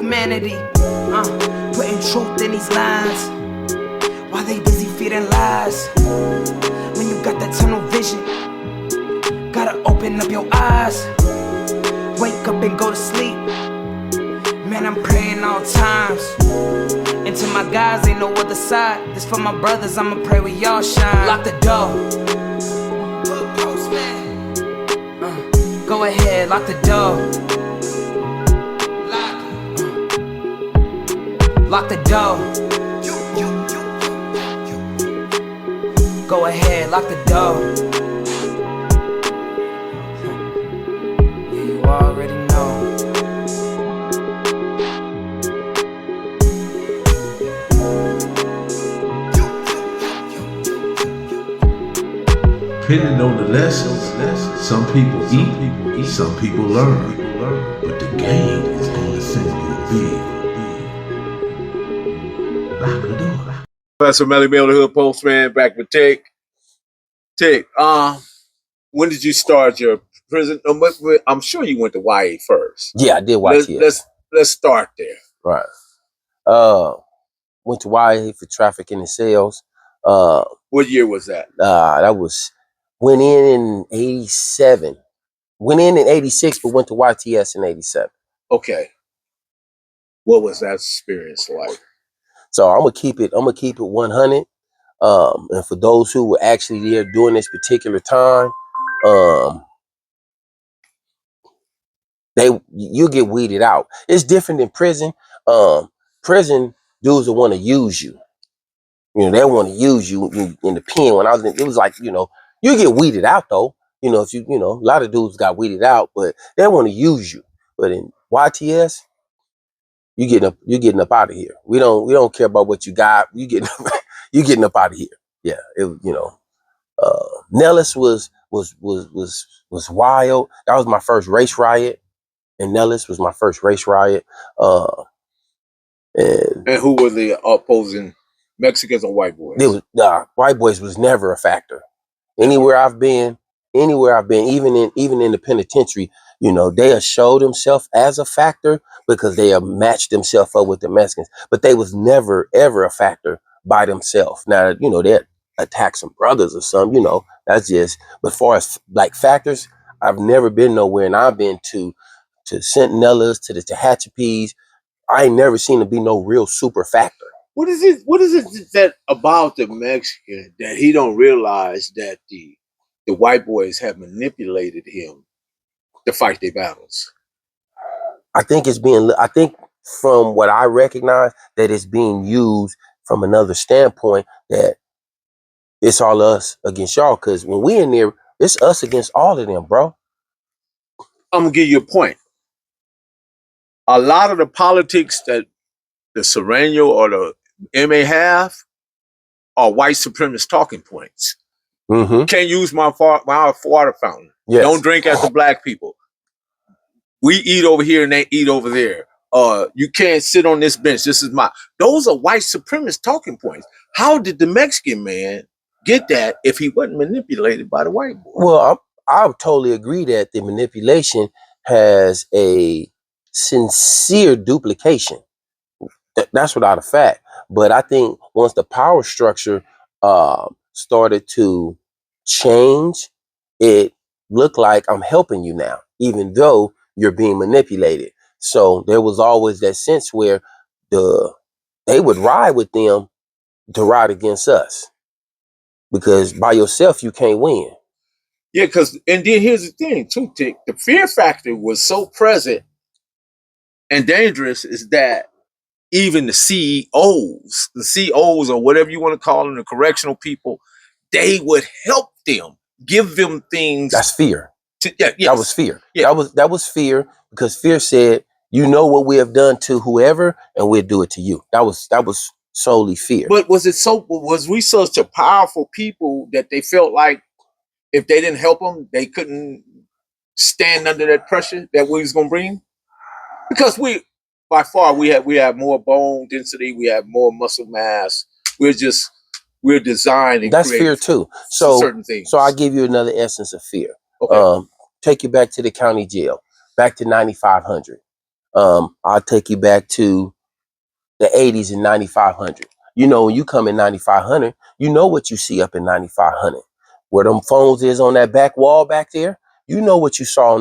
humanity. Putting truth in these lines while they busy feeding lies. When you got that tunnel vision, gotta open up your eyes. Wake up and go to sleep. Man, I'm praying all times. And to my guys, ain't no other side. This for my brothers, I'ma pray we all shine. Lock the door. Go ahead, lock the door. Lock the door. Go ahead, lock the door. Yeah, you already know. Depending on the lessons, some people eat, some people learn. But the game is going to send you big. Lock the door. Professor Melly Miller, the Hood Postman, back with Ticc. Ticc, when did you start your prison? I'm sure you went to YA first. Yeah, I did YTS. Let's start there. Right. Went to YA for trafficking and sales. What year was that? Went in 87. Went in 86, but went to YTS in 87. Okay. What was that experience like? So I'm gonna keep it 100. And for those who were actually there during this particular time, you get weeded out. It's different than prison. Prison dudes will want to use you. You know, they want to use you in the pen. When I was in, it was like, you know, you get weeded out though. You know, if a lot of dudes got weeded out, but they want to use you. But in YTS, you getting up out of here. We don't care about what you got. You getting up out of here. Yeah, Nellis was wild. That was my first race riot, and Nellis was my first race riot. And who were the opposing Mexicans and Whiteboyz? Whiteboyz was never a factor. Anywhere I've been, even in the penitentiary, they have showed themselves as a factor because they have matched themselves up with the Mexicans, but they was never ever a factor by themselves. Now, they attack some brothers or something, that's just. But as far as like factors, I've never been nowhere, and I've been to Centinelas, to the Tehachapis. I ain't never seen to be no real super factor. What is it that about the Mexican that he don't realize that the Whiteboyz have manipulated him to fight their battles? I think from what I recognize, that it's being used from another standpoint, that it's all us against y'all. Because when we in there, it's us against all of them, bro. I'm gonna give you a point. A lot of the politics that the Serrano or the MA have are white supremacist talking points. Mm-hmm. Can't use my water fountain. Yes. Don't drink at the black people. We eat over here and they eat over there. You can't sit on this bench. This is my. Those are white supremacist talking points. How did the Mexican man get that if he wasn't manipulated by the white boy? Well, I totally agree that the manipulation has a sincere duplication. That's without a fact. But I think once the power structure started to change, it looked like I'm helping you now, even though you're being manipulated. So there was always that sense where they would ride with them to ride against us, because by yourself you can't win. Yeah, and then here's the thing too, Ticc. The fear factor was so present and dangerous is that even the CEOs or whatever you want to call them, the correctional people, they would help them, give them things. That's fear. Yes. That was fear. Yeah. That was fear, because fear said, you know what we have done to whoever, and we'll do it to you. That was solely fear. But was we such a powerful people that they felt like if they didn't help them, they couldn't stand under that pressure that we was gonna bring? Because by far we have more bone density, we have more muscle mass. We're designed. That's fear too. So certain things. So I give you another essence of fear. Okay. Take you back to the county jail, back to 9500. I'll take you back to the 80s and 9500. You know, when you come in 9500, you know what you see up in 9500. Where them phones is on that back wall back there, you know what you saw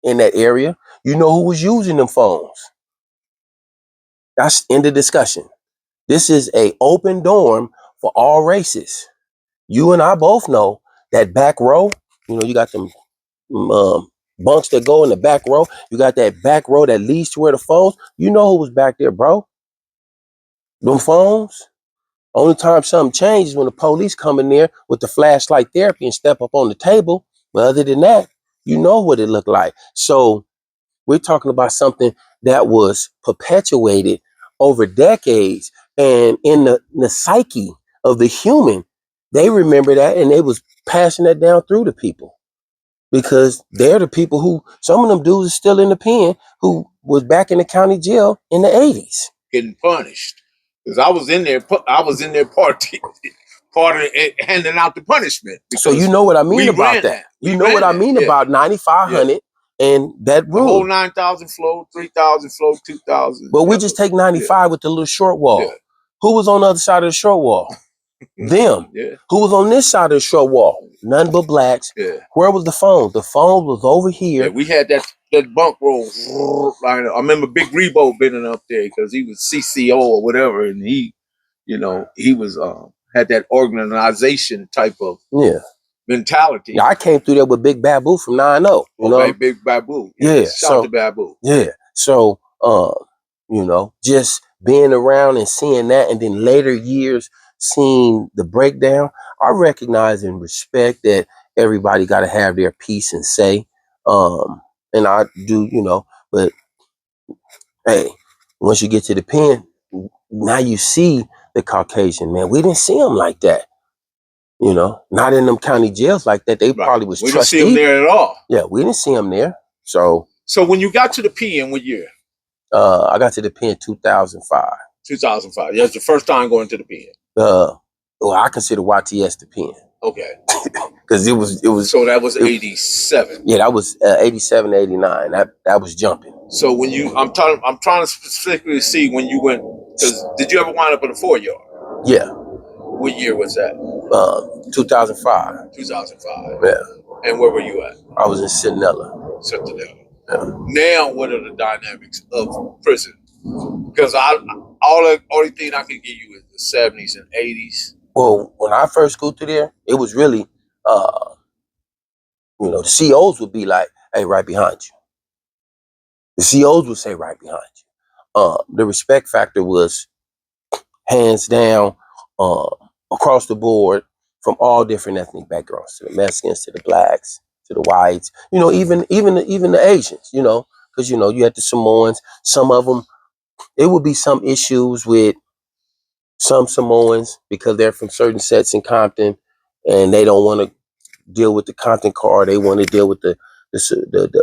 in that area. You know who was using them phones. That's end of discussion. This is a open dorm for all races. You and I both know that back row, you know, you got them bunks that go in the back row. You got that back row that leads to where the phones. You know who was back there, bro. Them phones. Only time something changes when the police come in there with the flashlight therapy and step up on the table. But other than that, you know what it looked like. So we're talking about something that was perpetuated over decades, and in the psyche of the human, they remember that and they was passing that down through the people, because they're the people who, some of them dudes are still in the pen who was back in the county jail in the 80s. Getting punished. Because I was in there, part of it, handing out the punishment. So you know what I mean about that. You know what I mean about 9,500 and that The whole room. 9,000 flow, 3,000 flow, 2,000. But we just take 95 with the little short wall. Yeah. Who was on the other side of the short wall? Them. Yeah. Who was on this side of the short wall? None but blacks. Yeah. Where was the phone? The phone was over here. Yeah, we had that bunk roll. I remember Big Rebo bending up there because he was CCO or whatever, and he was had that organization type of mentality. Yeah, I came through there with Big Babu from 9-0. You know? Big Babu. Yeah. Shout to Babu. Yeah. So you know, just being around and seeing that, and then later years seeing the breakdown, I recognize and respect that everybody got to have their piece and say. And I do, you know, but hey, once you get to the pen, now you see the Caucasian man. We didn't see him like that. You know, not in them county jails like that. They probably was we trustee. didn't see him there at all. Yeah, we didn't see him there. So when you got to the pen, what year? I got to the pen 2005. 2005. Yeah, that's the first time going to the pen. Well, I consider YTS the pen. Okay. Because it was. So that was 87. Yeah, that was 87, 89. That was jumping. So when I'm trying to specifically see when you went. Because did you ever wind up in a 4-yard? Yeah. What year was that? 2005. 2005. Yeah. And where were you at? I was in Centinela. Yeah. Now, what are the dynamics of prison? Because only thing I can give you is the 70s and 80s. Well, when I first go through there, it was really, you know, the COs would be like, "Hey, right behind you." The COs would say, "Right behind you." The respect factor was hands down, across the board, from all different ethnic backgrounds, to the Mexicans, to the blacks, to the whites, you know, even the Asians, you know, because, you know, you had the Samoans. Some of them, it would be some issues with some Samoans because they're from certain sets in Compton and they don't want to deal with the Compton car. They want to deal with the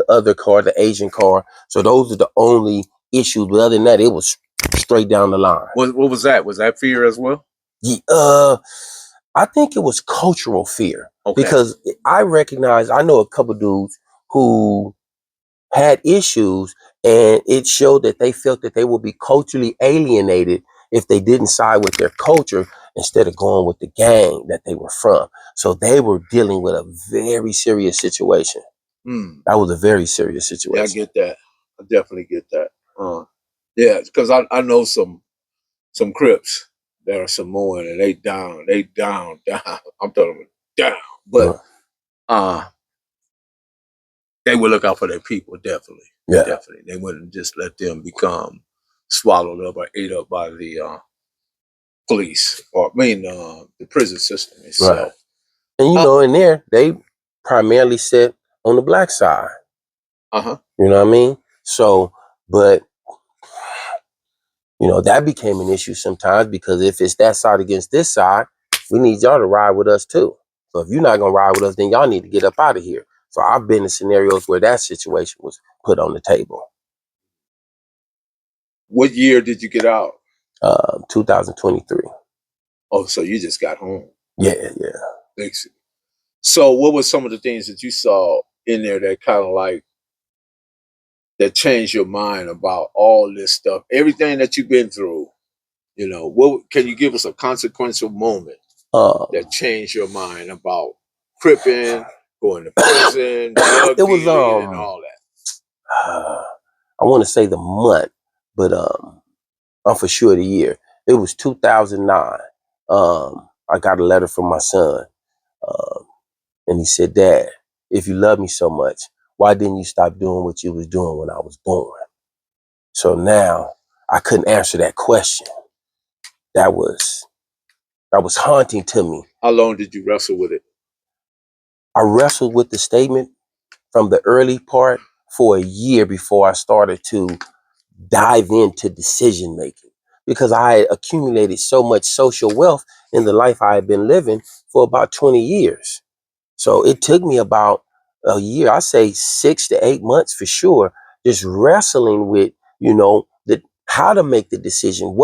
other car, the Asian car. So those are the only issues. But other than that, it was straight down the line. What was that? Was that fear as well? Yeah, I think it was cultural fear. Okay. Because I know a couple dudes who had issues, and it showed that they felt that they would be culturally alienated if they didn't side with their culture instead of going with the gang that they were from. So they were dealing with a very serious situation. That was a very serious situation. Yeah, I get that. I definitely get that. Yeah, because I know some Crips that are Samoan and they down. I'm telling you, down. But they would look out for their people, definitely. Yeah. Definitely. They wouldn't just let them become swallowed up or ate up by the police, or the prison system itself. Right. And you know, in there, they primarily sit on the black side. You know what I mean? So, but you know, that became an issue sometimes, because if it's that side against this side, we need y'all to ride with us too. So if you're not gonna ride with us, then y'all need to get up out of here. So I've been in scenarios where that situation was put on the table. What year did you get out? 2023. Oh, so you just got home. Yeah. Excellent. So what were some of the things that you saw in there that kind of like that changed your mind about all this stuff, everything that you've been through? You know, what can you give us a consequential moment Um, that changed your mind about cripping, going to prison, drug it was dealing, and all that? I want to say the month, but I'm for sure the year. It was 2009. I got a letter from my son, um, and he said, "Dad, if you love me so much, why didn't you stop doing what you was doing when I was born?" So now I couldn't answer that question. That was haunting to me. How long did you wrestle with it? I wrestled with the statement from the early part for a year before I started to dive into decision making, because I had accumulated so much social wealth in the life I had been living for about 20 years. So it took me about a year, I say 6 to 8 months for sure, just wrestling with, how to make the decision,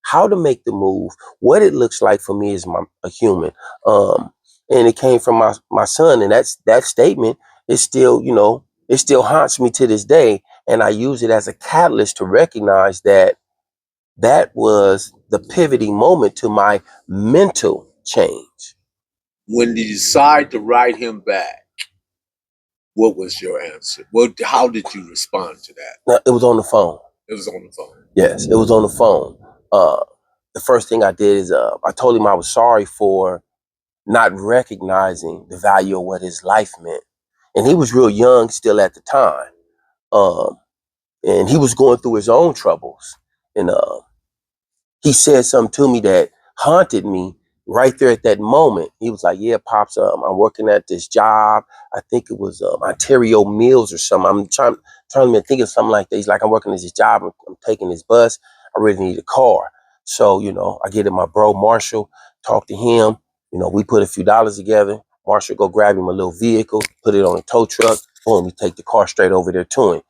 how to make the move, what it looks like for me as a human. Um, and it came from my son, and that statement is still, it still haunts me to this day. And I use it as a catalyst to recognize that that was the pivoting moment to my mental change. When you decide to write him back, what was your answer? How did you respond to that? Now, it was on the phone. It was on the phone. Yes, it was on the phone. The first thing I did is I told him I was sorry for not recognizing the value of what his life meant. And he was real young still at the time. Um, and he was going through his own troubles. And he said something to me that haunted me right there at that moment. He was like, "Yeah, Pops, I'm working at this job. I think it was Ontario Mills or something. I'm trying to think of something like that." He's like, "I'm working at this job. I'm taking this bus. I really need a car." So, I get in my bro Marshall, talk to him. We put a few dollars together. Marshall go grab him a little vehicle, put it on a tow truck. Boom, we take the car straight over there to him.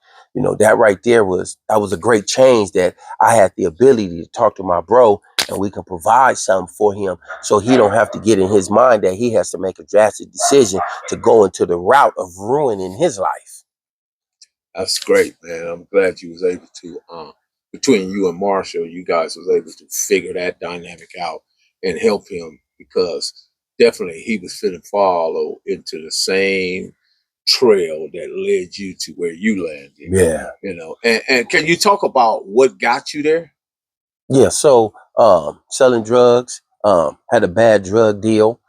That right there was a great change, that I had the ability to talk to my bro and we can provide something for him, so he don't have to get in his mind that he has to make a drastic decision to go into the route of ruining his life. That's great, man. I'm glad you was able to, between you and Marshall, you guys was able to figure that dynamic out and help him, because definitely he was fitting follow into the same trail that led you to where you landed. Yeah. And can you talk about what got you there? Yeah. So selling drugs, had a bad drug deal.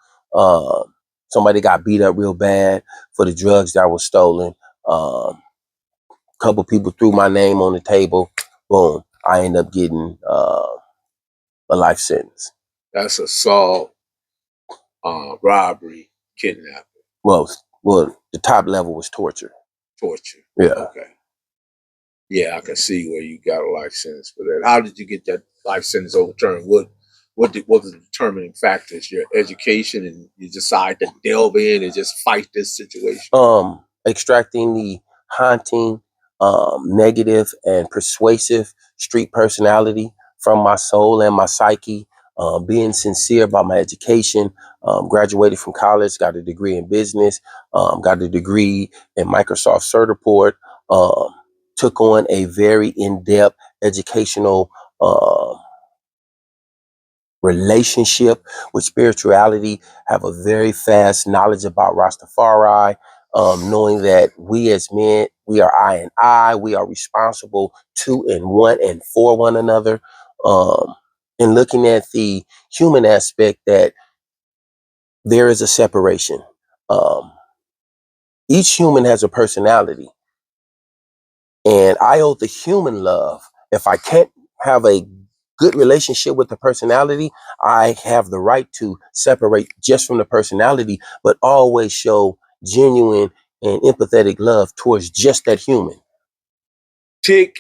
Somebody got beat up real bad for the drugs that was stolen. Couple people threw my name on the table. Boom. I end up getting a life sentence. That's assault, robbery, kidnapping, Well, the top level was torture. torture. Yeah. Okay. Yeah, I can see where you got a life sentence for that. How did you get that life sentence overturned? What was the determining factors? Your education, and you decide to delve in and just fight this situation? Extracting the haunting, negative and persuasive street personality from my soul and my psyche, being sincere about my education, graduated from college, got a degree in business, got a degree in Microsoft Certiport, um, took on a very in-depth educational relationship with spirituality, have a very fast knowledge about Rastafari, knowing that we as men, we are I and I, we are responsible to and one and for one another, and looking at the human aspect, that there is a separation. Um, each human has a personality, and I owe the human love. If I can't have a good relationship with the personality, I have the right to separate just from the personality, but always show genuine and empathetic love towards just that human. Ticc,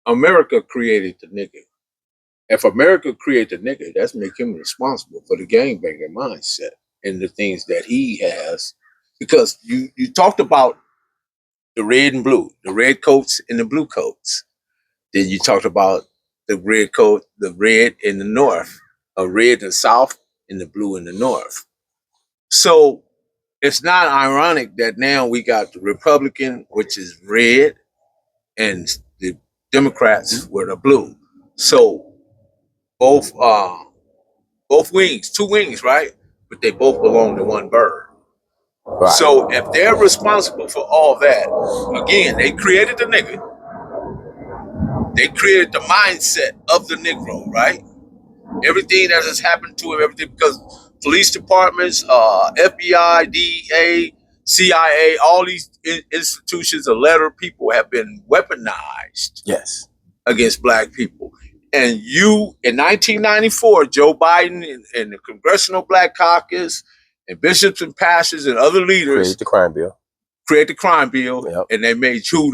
America created the nigga. If America created the nigga, that's make him responsible for the gangbanger mindset and the things that he has. Because you talked about the red and blue, the red coats and the blue coats. Then you talked about the red coat, the red in the north, a red in the south, and the blue in the north. So it's not ironic that now we got the Republican, which is red, and the Democrats were the blue. So both wings, two wings, right? But they both belong to one bird. Right. So if they're responsible for all that, again, they created the nigga. They created the mindset of the Negro, right? Everything that has happened to him, everything, because police departments, FBI, DEA, CIA, all these institutions of letter people have been weaponized Yes. against black people. And you, in 1994, Joe Biden and the Congressional Black Caucus and bishops and pastors and other leaders Create the crime bill. Yep. And they made you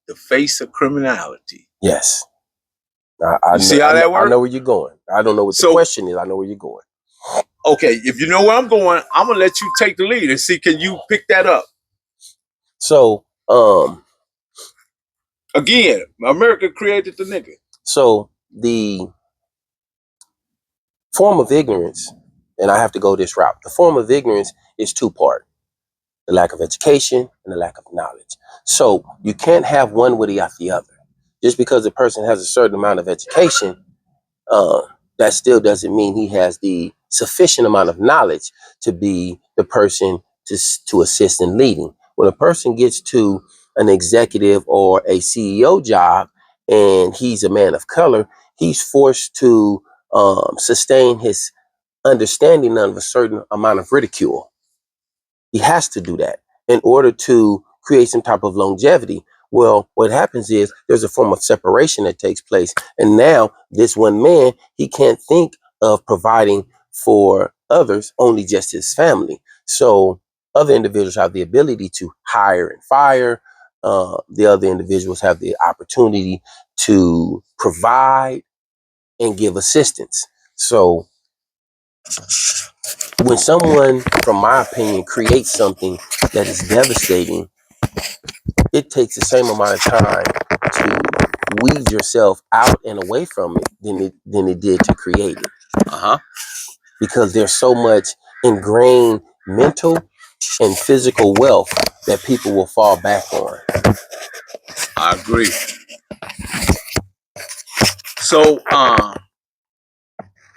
the face of criminality. Yes. I see how that works? I know where you're going. I don't know what the question is. I know where you're going. Okay, if you know where I'm going, I'm gonna let you take the lead and see, can you pick that up? So, again, America created the nigga. So the form of ignorance, and I have to go this route. The form of ignorance is two-part: the lack of education and the lack of knowledge. So you can't have one without the other. Just because a person has a certain amount of education, that still doesn't mean he has the sufficient amount of knowledge to be the person to assist in leading. When a person gets to an executive or a CEO job and he's a man of color, he's forced to sustain his understanding of a certain amount of ridicule. He has to do that in order to create some type of longevity. Well, what happens is there's a form of separation that takes place. And now this one man, he can't think of providing for others, only just his family. So other individuals have the ability to hire and fire. The other individuals have the opportunity to provide and give assistance. So when someone, from my opinion, creates something that is devastating, it takes the same amount of time to weed yourself out and away from it than it did to create it. Because there's so much ingrained mental and physical wealth that people will fall back on. I agree. So,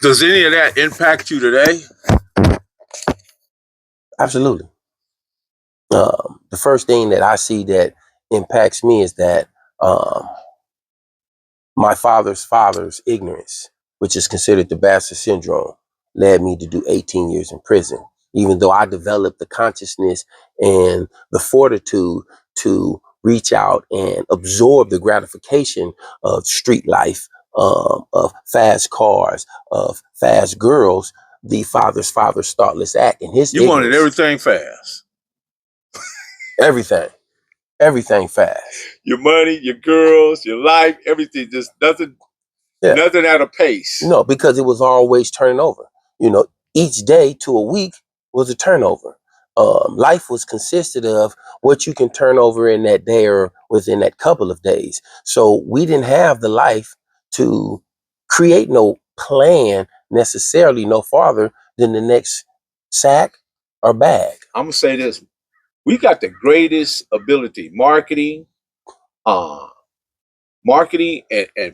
does any of that impact you today? Absolutely. The first thing that I see that impacts me is that my father's ignorance, which is considered the bastard syndrome, led me to do 18 years in prison, even though I developed the consciousness and the fortitude to reach out and absorb the gratification of street life, of fast cars, of fast girls. The father's thoughtless act and his ignorance. Wanted everything fast. Everything fast. Your money, your girls, your life, everything, just nothing at a pace. No, because it was always turning over. You know, each day to a week was a turnover. Life was consisted of what you can turn over in that day or within that couple of days. So we didn't have the life to create no plan necessarily no farther than the next sack or bag. I'm gonna say this. We got the greatest ability, marketing and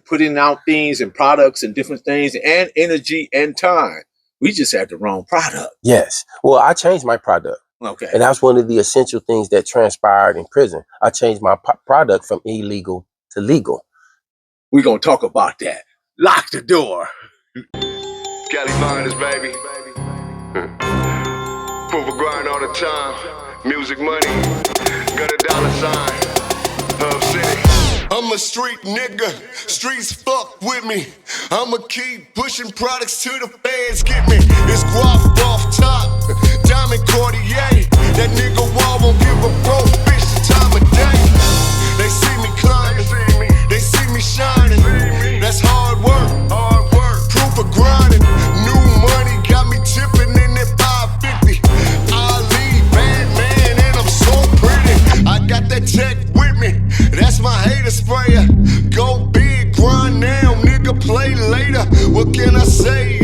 putting out things and products and different things and energy and time. We just had the wrong product. Yes. Well, I changed my product. Okay. And that's one of the essential things that transpired in prison. I changed my product from illegal to legal. We're going to talk about that. Lock the door. Cali finest, baby. Proof of grind all the time. Music money. Got a dollar sign. Hub City. I'm a street nigga. Streets fuck with me. I'ma keep pushing products till the fans get me. It's guap off top. Diamond Cartier. That nigga wall won't give a broke bitch the time of day. They see me climbing. They see me shining. That's hard work. Proof of grinding. New money got me tipping in that 550. Ali, bad man, and I'm so pretty. I got that tech with me. That's my hater sprayer. Go big, grind now, nigga, play later. What can I say?